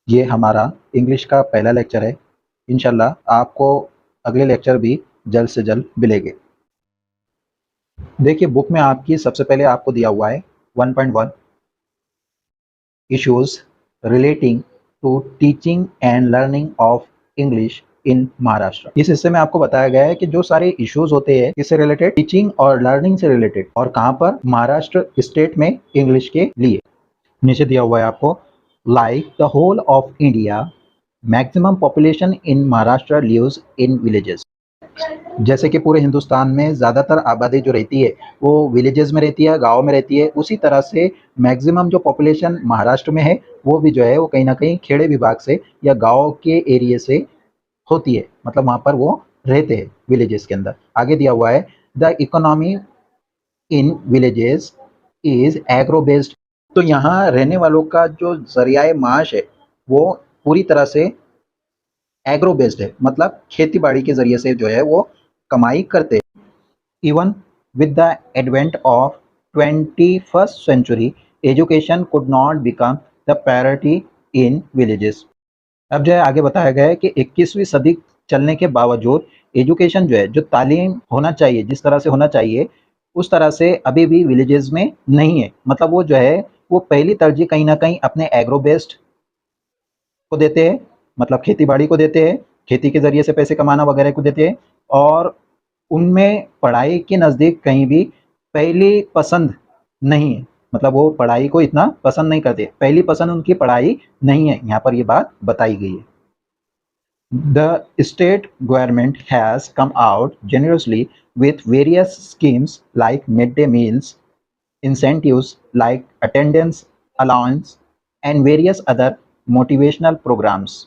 ये हमारा इंग्लिश का पहला लेक्चर है। इंशाल्लाह आपको अगले लेक्चर भी जल्द से जल्द मिलेंगे। देखिए बुक में आपकी सबसे पहले आपको दिया हुआ है 1.1 issues relating to teaching and learning of English in Maharashtra. इस हिस्से में आपको बताया गया है कि जो सारे इश्यूज होते हैं किससे रिलेटेड, टीचिंग और लर्निंग से रिलेटेड, और कहाँ पर, महाराष्ट्र स्टेट में इंग्लिश के लिए। नीचे दिया हुआ है आपको, like the whole of India maximum population in Maharashtra lives in villages. जैसे कि पूरे हिंदुस्तान में ज़्यादातर आबादी जो रहती है वो विलेजेस में रहती है, गाँव में रहती है, उसी तरह से मैक्सिमम जो पॉपुलेशन महाराष्ट्र में है वो भी जो है वो कहीं ना कहीं खेड़े विभाग से या गाँव के एरिए से होती है, मतलब वहाँ पर वो रहते हैं विलेजेस के अंदर। आगे दिया हुआ है, the economy in villages is agro based. तो यहाँ रहने वालों का जो जरियाए माश है वो पूरी तरह से एग्रो बेस्ड है, मतलब खेती बाड़ी के जरिए से जो है वो कमाई करते हैं। Even with the advent of 21st century education could not become the priority in villages. अब जो है आगे बताया गया है कि 21वीं सदी चलने के बावजूद एजुकेशन जो है, जो तालीम होना चाहिए, जिस तरह से होना चाहिए उस तरह से अभी भी विलेजेस में नहीं है। मतलब वो जो है वो पहली तरजीह कहीं ना कहीं अपने एग्रो बेस्ड को देते हैं, मतलब खेती बाड़ी को देते हैं, खेती के जरिए से पैसे कमाना वगैरह को देते हैं, और उनमें पढ़ाई के नज़दीक कहीं भी पहली पसंद नहीं है। मतलब वो पढ़ाई को इतना पसंद नहीं करते, पहली पसंद उनकी पढ़ाई नहीं है, यहाँ पर ये बात बताई गई है। The state government has come out generously with various schemes like midday meals, incentives like attendance allowance, and various other motivational programs.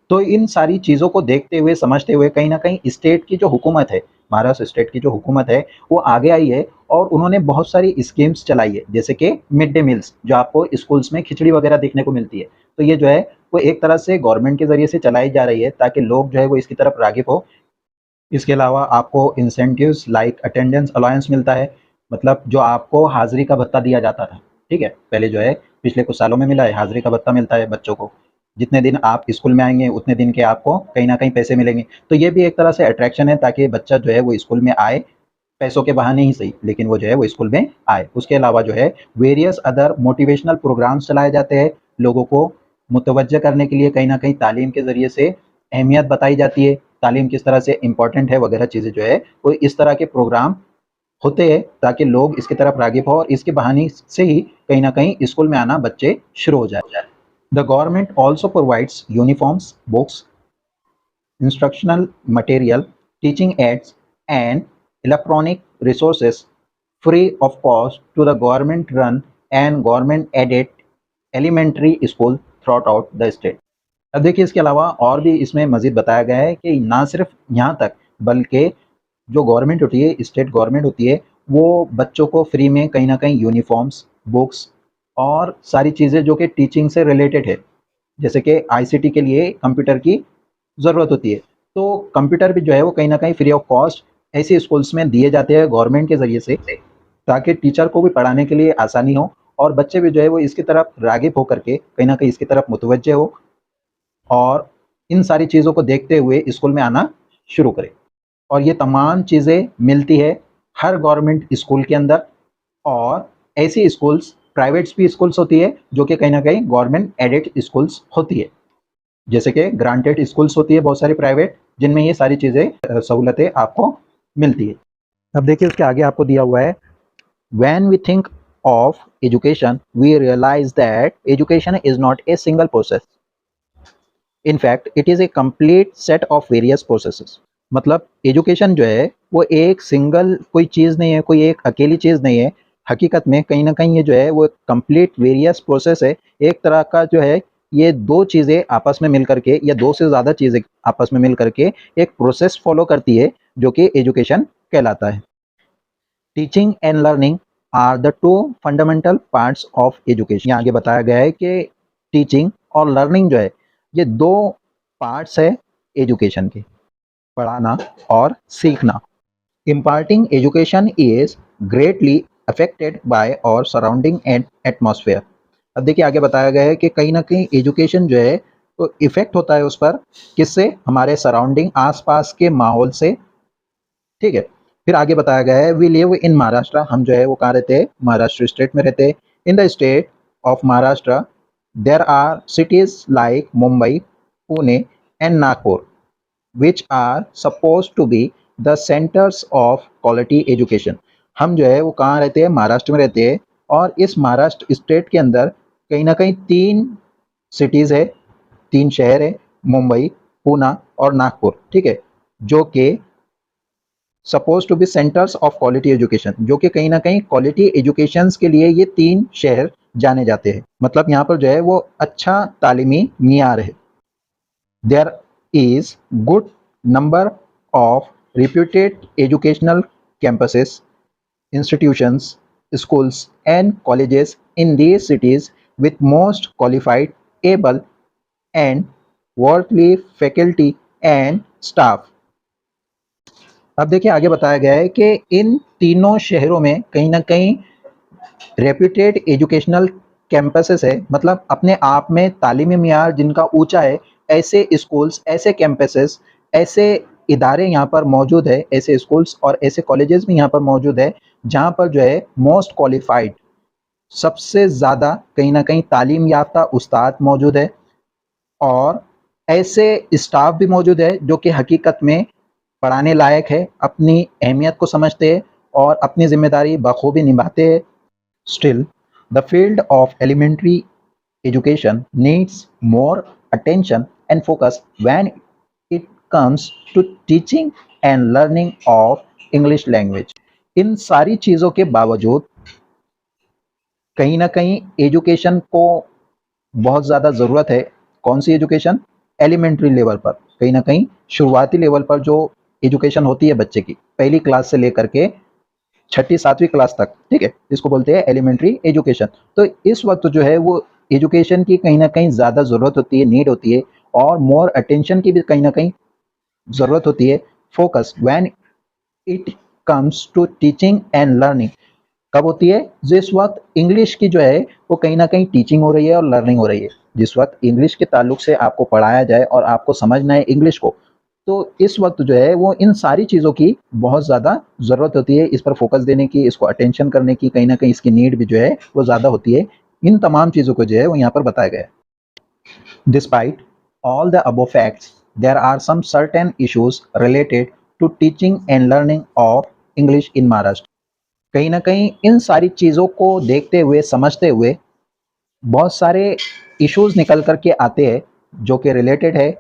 तो इन सारी चीज़ों को देखते हुए समझते हुए कहीं ना कहीं स्टेट की जो हुकूमत है, महाराष्ट्र स्टेट की जो हुकूमत है वो आगे आई है और उन्होंने बहुत सारी स्कीम्स चलाई है, जैसे कि मिड डे मील्स जो आपको स्कूल्स में खिचड़ी वगैरह देखने को मिलती है। तो ये जो है वो एक तरह से गवर्नमेंट के ज़रिए से चलाई जा रही है ताकि लोग जो है वो इसकी तरफ राग़िब हो। इसके अलावा आपको इंसेंटिव्स लाइक अटेंडेंस अलाउंस मिलता है, मतलब जो आपको हाज़िरी का भत्ता दिया जाता था, ठीक है? पहले जो है पिछले कुछ सालों में मिला है, हाज़िरी का भत्ता मिलता है बच्चों को। जितने दिन आप स्कूल में आएँगे उतने दिन के आपको कहीं न कहीं पैसे मिलेंगे। तो ये भी एक तरह से अट्रैक्शन है ताकि बच्चा जो है वो स्कूल में आए, पैसों के बहाने ही सही, लेकिन वो जो है वो स्कूल में आए। उसके अलावा जो है वेरियस अदर मोटिवेशनल प्रोग्राम्स चलाए जाते हैं, लोगों को मुतवज्जह करने के लिए कहीं न कहीं तालीम के ज़रिए से अहमियत बताई जाती है, तालीम किस तरह से इम्पोर्टेंट है वगैरह चीज़ें जो है वो इस तरह के प्रोग्राम होते हैं ताकि लोग इसकी तरफ राग़िब हो और इसके बहाने से ही कहीं न कहीं स्कूल में आना बच्चे शुरू हो जाए। The government also provides uniforms, books, instructional material, teaching aids, and electronic resources free of cost to the government-run and government-aided elementary school throughout the state. अब देखिए इसके अलावा और भी इसमें मज़ीद बताया गया है कि ना सिर्फ यहाँ तक बल्कि जो गवर्नमेंट होती है, स्टेट गवर्नमेंट होती है, वो बच्चों को फ्री में कहीं न कहीं यूनिफ़ॉर्म्स, बुक्स और सारी चीज़ें जो कि टीचिंग से रिलेटेड है, जैसे कि आईसीटी के लिए कंप्यूटर की ज़रूरत होती है। तो कंप्यूटर भी जो है वो कहीं न कहीं फ्री ऑफ कॉस्ट ऐसे स्कूल्स में दिए जाते हैं गवर्नमेंट के ज़रिए से, ताकि टीचर को भी पढ़ाने के लिए आसानी हो और बच्चे भी जो है वो इसकी तरफ राग़िब होकर के कहीं न कहीं इसकी तरफ मुतवज्जे हो और इन सारी चीज़ों को देखते हुए स्कूल में आना शुरू करें। और ये तमाम चीज़ें मिलती है हर गवर्नमेंट स्कूल के अंदर, और ऐसी स्कूल्स प्राइवेट्स भी स्कूल्स होती है जो कि कहीं न कहीं गवर्नमेंट एडेड स्कूल्स होती है, जैसे कि ग्रांटेड स्कूल्स होती है बहुत सारी प्राइवेट, जिनमें ये सारी चीज़ें सहूलतें आपको मिलती है। अब देखिए उसके आगे आपको दिया हुआ है, when we think of education we realise that education is not a single process, in fact it is a complete set of various processes. मतलब एजुकेशन जो है वो एक सिंगल कोई चीज़ नहीं है, कोई एक अकेली चीज़ नहीं है। हकीकत में कहीं ना कहीं ये जो है वो कंप्लीट वेरियस प्रोसेस है, एक तरह का जो है ये दो चीज़ें आपस में मिल करके या दो से ज़्यादा चीज़ें आपस में मिल करके एक प्रोसेस फॉलो करती है जो कि एजुकेशन कहलाता है। Teaching and learning are the two fundamental parts of education. यहाँ आगे बताया गया है कि टीचिंग और लर्निंग जो है ये दो पार्ट्स है एजुकेशन के, पढ़ाना और सीखना। Imparting education is greatly affected by our surrounding and atmosphere. अब देखिए आगे बताया गया है कि कहीं ना कहीं एजुकेशन जो है तो इफेक्ट होता है उस पर, किससे, हमारे सराउंडिंग आसपास के माहौल से, ठीक है। फिर आगे बताया गया है वी लिव इन महाराष्ट्र, हम जो है वो कहाँ रहते हैं, महाराष्ट्र स्टेट में रहते हैं। In the state of Maharashtra there are cities like Mumbai, Pune and Nagpur which are suppose to be the centres of quality education. हम जो है वो कहाँ रहते हैं, महाराष्ट्र में रहते हैं। और इस महाराष्ट्र स्टेट के अंदर कहीं ना कहीं 3 सिटीज़ है, 3 शहर है, मुंबई, पूना और नागपुर, ठीक है, जो कि suppose to be centres of quality education, जो कि कहीं ना कहीं क्वालिटी एजुकेशन के लिए ये 3 शहर जाने जाते हैं। मतलब यहाँ पर जो है वो अच्छा तालीमी मियार है। There is good number of reputed educational campuses, institutions, schools and colleges in these cities with most qualified, able and worthy faculty and staff। अब देखिए आगे बताया गया है कि इन तीनों शहरों में कहीं ना कहीं रेप्यूटेड एजुकेशनल कैंपसेस है, मतलब अपने आप में तालीमी मियार जिनका ऊंचा है, ऐसे स्कूल्स, ऐसे कैंपसेस, ऐसे इदारे यहाँ पर मौजूद है, ऐसे स्कूल्स और ऐसे कॉलेजेस भी यहाँ पर मौजूद है जहाँ पर जो है मोस्ट क्वालिफाइड, सबसे ज़्यादा कहीं ना कहीं तालीम याफ्ता उस्ताद मौजूद है, और ऐसे स्टाफ भी मौजूद है जो कि हकीकत में पढ़ाने लायक है, अपनी अहमियत को समझते हैं और अपनी जिम्मेदारी बखूबी निभाते हैं। Still the field of elementary education needs more attention and focus when it comes to teaching and learning of English language। इन सारी चीज़ों के बावजूद कहीं ना कहीं एजुकेशन को बहुत ज़्यादा ज़रूरत है। कौन सी एजुकेशन, एलिमेंट्री लेवल पर, कहीं ना कहीं शुरुआती लेवल पर जो एजुकेशन होती है बच्चे की, पहली क्लास से लेकर के 6ठी 7वीं क्लास तक, ठीक है, इसको बोलते हैं एलिमेंट्री एजुकेशन। तो इस वक्त जो है वो एजुकेशन की कहीं ना कहीं ज़्यादा ज़रूरत होती है, नीड होती है, और मोर अटेंशन की भी कहीं ना कहीं ज़रूरत होती है, focus when it comes to teaching and learning. कब होती है, जिस वक्त इंग्लिश की जो है वो कहीं ना कहीं टीचिंग हो रही है और लर्निंग हो रही है, जिस वक्त इंग्लिश के ताल्लुक से आपको पढ़ाया जाए और आपको समझना है इंग्लिश को, तो इस वक्त जो है वो इन सारी चीज़ों की बहुत ज़्यादा ज़रूरत होती है, इस पर फोकस देने की, इसको अटेंशन करने की, कहीं ना कहीं इसकी नीड भी जो है वो ज़्यादा होती है। इन तमाम चीज़ों को जो है वो यहाँ पर बताया गया है। Despite all the above facts there are some certain issues related to teaching and learning of English in Maharashtra. कहीं ना कहीं इन सारी चीज़ों को देखते हुए, समझते हुए बहुत सारे इश्यूज निकल करके आते हैं जो कि रिलेटेड है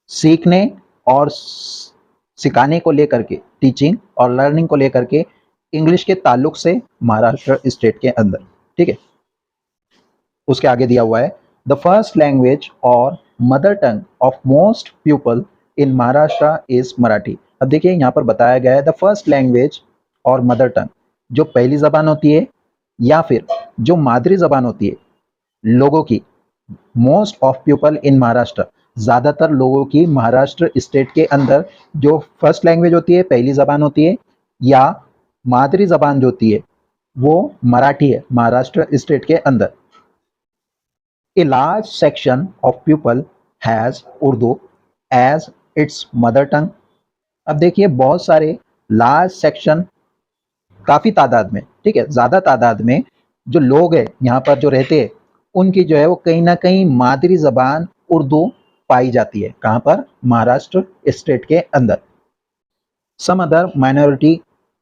सीखने और सिखाने को लेकर के, टीचिंग और लर्निंग को लेकर के इंग्लिश के ताल्लुक से महाराष्ट्र स्टेट के अंदर, ठीक है। उसके आगे दिया हुआ है द फर्स्ट लैंग्वेज और mother tongue of most people in Maharashtra is Marathi. अब देखिए यहाँ पर बताया गया है द फर्स्ट लैंग्वेज और मदर टंग, जो पहली ज़बान होती है या फिर जो मादरी ज़बान होती है लोगों की, most of people in Maharashtra, ज़्यादातर लोगों की महाराष्ट्र स्टेट के अंदर जो फर्स्ट लैंग्वेज होती है, पहली ज़बान होती है, या मादरी ज़बान जो होती है वो मराठी है महाराष्ट्र स्टेट के अंदर। A large section of people has Urdu as its mother tongue. अब देखिए बहुत सारे, लार्ज सेक्शन काफ़ी तादाद में, ठीक है, ज़्यादा तादाद में जो लोग हैं यहाँ पर जो रहते हैं, उनकी जो है वो कहीं ना कहीं मादरी ज़बान उर्दू पाई जाती है। कहाँ पर, महाराष्ट्र स्टेट के अंदर। Some other minority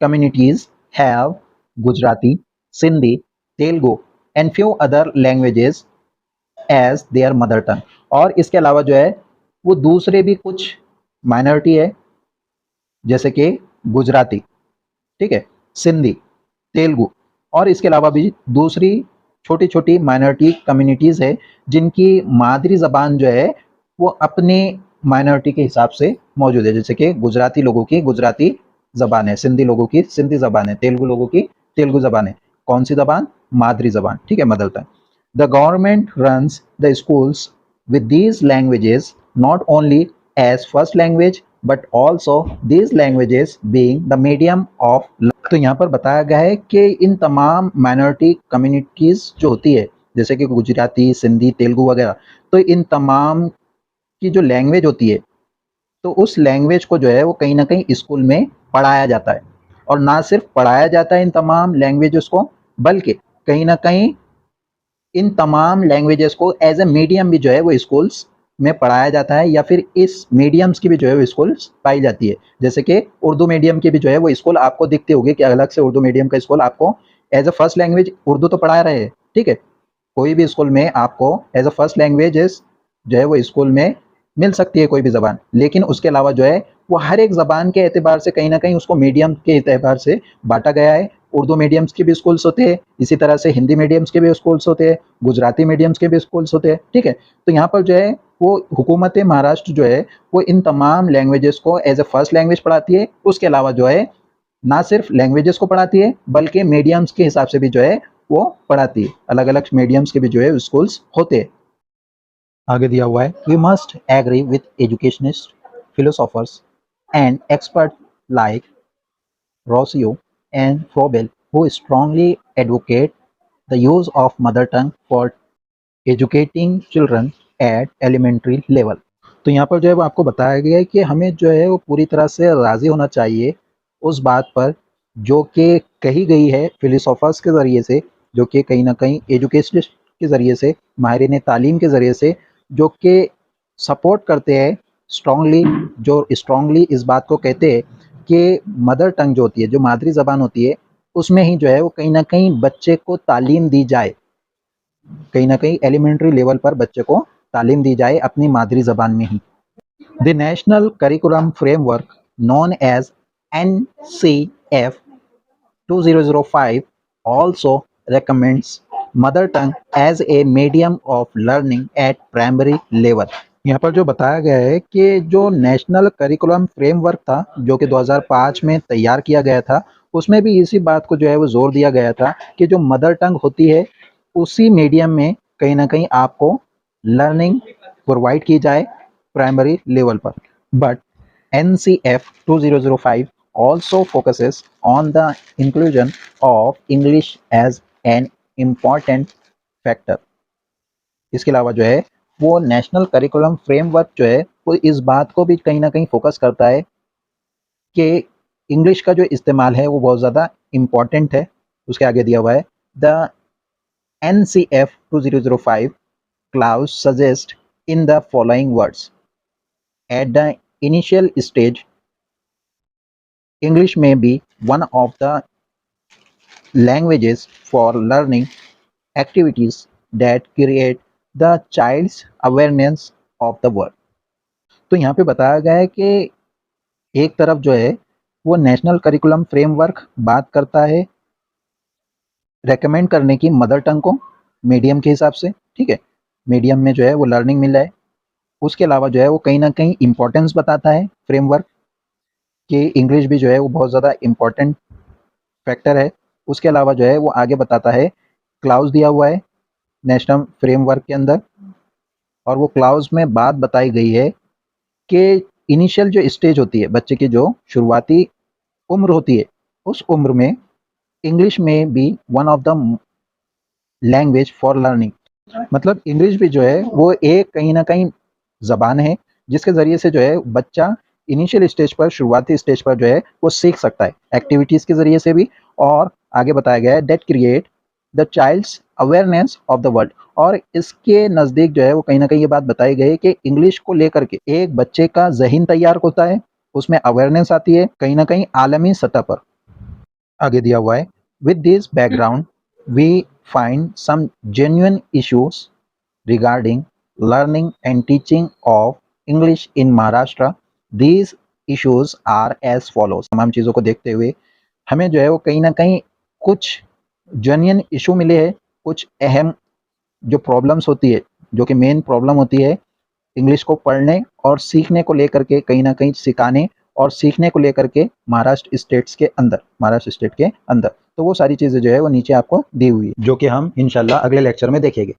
communities have Gujarati, Sindhi, Telugu and few other languages as their mother tongue. और इसके अलावा जो है वो दूसरे भी कुछ माइनॉरिटी है, जैसे कि गुजराती, ठीक है, सिंधी, तेलुगु, और इसके अलावा भी दूसरी छोटी छोटी माइनॉरिटी कम्युनिटीज़ है जिनकी मादरी ज़बान जो है वो अपने माइनॉरिटी के हिसाब से मौजूद है। जैसे कि गुजराती लोगों की गुजराती ज़बान है, सिंधी लोगों की सिंधी ज़बान है, तेलुगु लोगों की तेलुगु ज़बान है। कौन सी ज़बान, मादरी ज़बान, ठीक है, mother tongue. The government runs the schools with these languages not only as first language but also these languages being the medium of। तो यहाँ पर बताया गया है कि इन तमाम माइनॉरिटी कम्युनिटीज़ जो होती है जैसे कि गुजराती, सिंधी, तेलुगु वगैरह। तो इन तमाम की जो लैंग्वेज होती है, तो उस लैंग्वेज को जो है वो कहीं न कहीं स्कूल में पढ़ाया जाता है। और ना सिर्फ पढ़ाया जाता है इन तमाम लैंग्वेजेस को, बल्कि कहीं न कहीं इन तमाम लैंग्वेजेस को एज ए मीडियम भी जो है वो स्कूल्स में पढ़ाया जाता है, या फिर इस मीडियम्स की भी जो है वो स्कूल्स पाई जाती है। जैसे कि उर्दू मीडियम की भी जो है वो स्कूल आपको दिखते होंगे कि अलग से उर्दू मीडियम का स्कूल आपको as a first language Urdu तो पढ़ा रहे हैं, ठीक है। कोई भी स्कूल में आपको एज अ फर्स्ट लैंग्वेज जो है वो स्कूल में मिल सकती है कोई भी ज़बान, लेकिन उसके अलावा जो है वो हर एक ज़बान के एतबार से कहीं ना कहीं उसको मीडियम के एतबार से बांटा गया है। उर्दू मीडियम्स के भी स्कूल्स होते हैं, इसी तरह से हिंदी मीडियम्स के भी स्कूल्स होते हैं, गुजराती मीडियम्स के भी स्कूल्स होते हैं, ठीक है। तो यहाँ पर जो है वो हुकूमत महाराष्ट्र जो है वो इन तमाम लैंग्वेजेस को एज ए फर्स्ट लैंग्वेज पढ़ाती है। उसके अलावा जो है ना सिर्फ लैंग्वेजेस को पढ़ाती है, बल्कि मीडियम्स के हिसाब से भी जो है वो पढ़ाती है। अलग अलग मीडियम्स के भी जो है स्कूल्स होते हैं। आगे दिया हुआ है, we must agree with educationist, philosophers and expert like Rousseau and Froebel, who strongly advocate the use of mother tongue for educating children at elementary level। तो यहाँ पर जो है वो आपको बताया गया है कि हमें जो है वो पूरी तरह से राज़ी होना चाहिए उस बात पर जो कि कही गई है फिलोसोफर्स के ज़रिए से, जो कि कहीं ना कहीं एजुकेशनिस्ट के ज़रिए से, माहिरीन तालीम के ज़रिए से, जो कि सपोर्ट करते हैं स्ट्रांगली, जो स्ट्रांगली इस बात को कहते हैं कि मदर टंग जो होती है, जो मादरी ज़बान होती है, उसमें ही जो है वो कहीं ना कहीं बच्चे को तालीम दी जाए, कहीं ना कहीं एलिमेंट्री लेवल पर बच्चे को तालीम दी जाए अपनी मादरी ज़बान में ही। The national curriculum framework known as NCF 2005 also recommends mother tongue as a medium of learning at primary level. यहाँ पर जो बताया गया है कि जो नेशनल करिकुलम फ्रेमवर्क था जो कि 2005 में तैयार किया गया था, उसमें भी इसी बात को जो है वो जोर दिया गया था कि जो मदर टंग होती है उसी मीडियम में कहीं ना कहीं आपको लर्निंग प्रोवाइड की जाए प्राइमरी लेवल पर। But NCF 2005 also focuses on the inclusion of English as an important factor। इसके अलावा जो है वो नेशनल करिकुलम फ्रेमवर्क जो है वो इस बात को भी कहीं ना कहीं फोकस करता है कि इंग्लिश का जो इस्तेमाल है वो बहुत ज़्यादा इम्पॉर्टेंट है। उसके आगे दिया हुआ है, the NCF 2005 clause suggests in the following words: at the initial stage English may be one of the languages for learning activities that create the child's awareness of the world। तो यहाँ पे बताया गया है कि एक तरफ जो है वो नेशनल करिकुलम फ्रेमवर्क बात करता है रेकमेंड करने की मदर टंग को मीडियम के हिसाब से, ठीक है, मीडियम में जो है वो लर्निंग मिल रहा है। उसके अलावा जो है वो कहीं ना कहीं इम्पोर्टेंस बताता है फ्रेमवर्क कि इंग्लिश भी जो है वो बहुत ज़्यादा इम्पोर्टेंट फैक्टर है। उसके अलावा जो है वो आगे बताता है, क्लाउज दिया हुआ है नेशनल फ्रेमवर्क के अंदर, और वो क्लाउज में बात बताई गई है कि इनिशियल जो स्टेज होती है बच्चे की, जो शुरुआती उम्र होती है, उस उम्र में इंग्लिश में भी one of the language for learning. मतलब इंग्लिश भी जो है वो एक कहीं ना कहीं ज़बान है जिसके ज़रिए से जो है बच्चा इनिशियल स्टेज पर, शुरुआती स्टेज पर जो है वो सीख सकता है एक्टिविटीज़ के ज़रिए से भी। और आगे बताया गया है, that create the child's awareness of the world. और इसके नज़दीक जो है वो कहीं ना कहीं ये बात बताई गई है कि इंग्लिश को लेकर के एक बच्चे का ज़हन तैयार होता है, उसमें अवेयरनेस आती है कहीं ना कहीं आलमी सतह पर। आगे दिया हुआ है, with this background we find some genuine issues regarding learning and teaching of English in Maharashtra। These issues are as follows। तमाम चीज़ों को देखते हुए हमें जो है वो कहीं ना कहीं कुछ जेन्युइन इशू मिले हैं, कुछ अहम जो प्रॉब्लम्स होती है, जो कि मेन प्रॉब्लम होती है इंग्लिश को पढ़ने और सीखने को लेकर के, कहीं ना कहीं सिखाने और सीखने को लेकर के महाराष्ट्र स्टेट के अंदर। तो वो सारी चीज़ें जो है वो नीचे आपको दी हुई है, जो कि हम इंशाल्लाह अगले लेक्चर में देखेंगे।